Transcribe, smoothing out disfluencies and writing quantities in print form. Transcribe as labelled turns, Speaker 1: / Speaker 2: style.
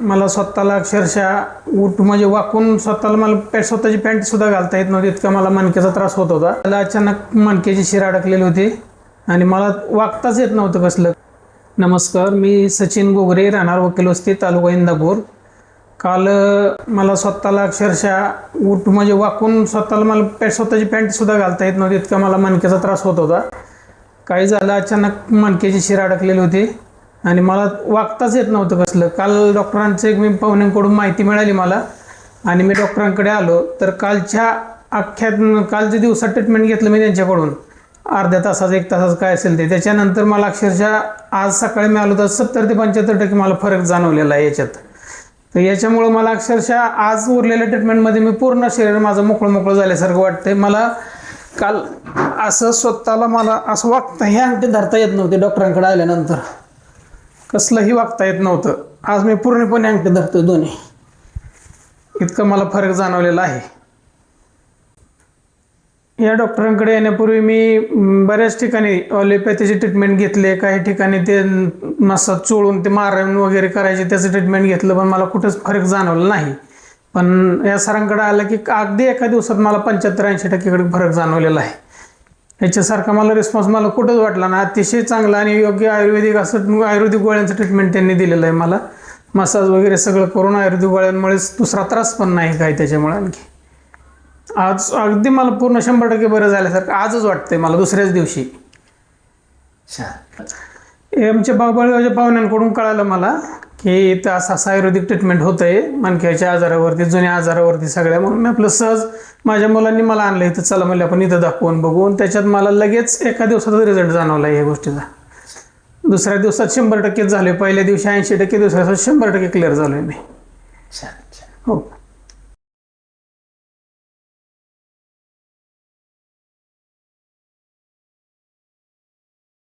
Speaker 1: मला स्वतःला अक्षरशः म्हणजे वाकून स्वतःला मला स्वतःची पॅन्ट सुद्धा घालता येत नव्हती, इतका मला मणक्याचा त्रास होत होता. मला अचानक मणक्याची शिर अडकलेली होती आणि मला वागताच येत नव्हतं कसलं. नमस्कार, मी सचिन गोगरे, राहणार वकील वस्ती, तालुका इंदापूर. काल मला स्वतःला अक्षरशः म्हणजे वाकून स्वतःला मला स्वतःची पॅन्ट सुद्धा घालता येत नव्हती, इतका मला मणक्याचा त्रास होत होता. काही झालं, अचानक मणक्याची शिर अडकलेली होती आणि मला वागताच येत नव्हतं कसलं. काल डॉक्टरांचे मी पाहुण्यांकडून माहिती मिळाली मला आणि मी डॉक्टरांकडे आलो. तर कालच्या दिवसात ट्रीटमेंट घेतलं मी त्यांच्याकडून, अर्ध्या तासाचं 1 तासाचं काय असेल ते. त्याच्यानंतर मला अक्षरशः आज सकाळी मी आलो तर 70 ते 75% मला फरक जाणवलेला आहे याच्यात. तर याच्यामुळं मला अक्षरशः आज उरलेल्या ट्रीटमेंटमध्ये मी पूर्ण शरीर माझं मोकळं झाल्यासारखं वाटतंय. मला काल असं स्वतःला मला असं वागता हे अंगठे धरता येत नव्हते. डॉक्टरांकडे आल्यानंतर कसलंही वागता येत नव्हतं. आज मी पूर्णपणे अंगठे धरतोय दोन्ही, इतकं मला फरक जाणवलेला आहे. या डॉक्टरांकडे येण्यापूर्वी मी बऱ्याच ठिकाणी ॲलोपॅथीची ट्रीटमेंट घेतले, काही ठिकाणी ते मसाज चोळून ते मारण वगैरे करायचे त्याचं ट्रीटमेंट घेतलं, पण मला कुठंच फरक जाणवला नाही. पण या सरांकडे आलं की अगदी एका दिवसात मला 75-80% फरक जाणवलेला आहे. याच्यासारखा मला रिस्पॉन्स मला कुठंच वाटला ना. अतिशय चांगला आणि योग्य आयुर्वेदिक गोळ्यांचं ट्रीटमेंट त्यांनी दिलेलं आहे मला. मसाज वगैरे सगळं करून आयुर्वेदिक गोळ्यांमुळेच दुसरा त्रास पण नाही काही त्याच्यामुळे. आणखी आज अगदी मला पूर्ण 100% बरं झाल्यासारखं आजच वाटतंय मला, दुसऱ्याच दिवशी. आमच्या बाबळगावच्या पाहुण्यांकडून कळालं मला की इथं असं आयुर्वेदिक ट्रीटमेंट होतं आहे मणक्याच्या आजारावरती, जुन्या आजारावरती सगळ्या. म्हणून मी आपलं सहज माझ्या मुलांनी मला आणलं इथं, चला म्हणलं आपण इथं दाखवून बघून. त्याच्यात मला लगेच एका दिवसाचा रिझल्ट जाणवला या गोष्टीचा. दुसऱ्या दिवसात 100% झाले, पहिल्या दिवशी 80%, दुसऱ्या दिवसात 100% क्लिअर झालोय मी. हो.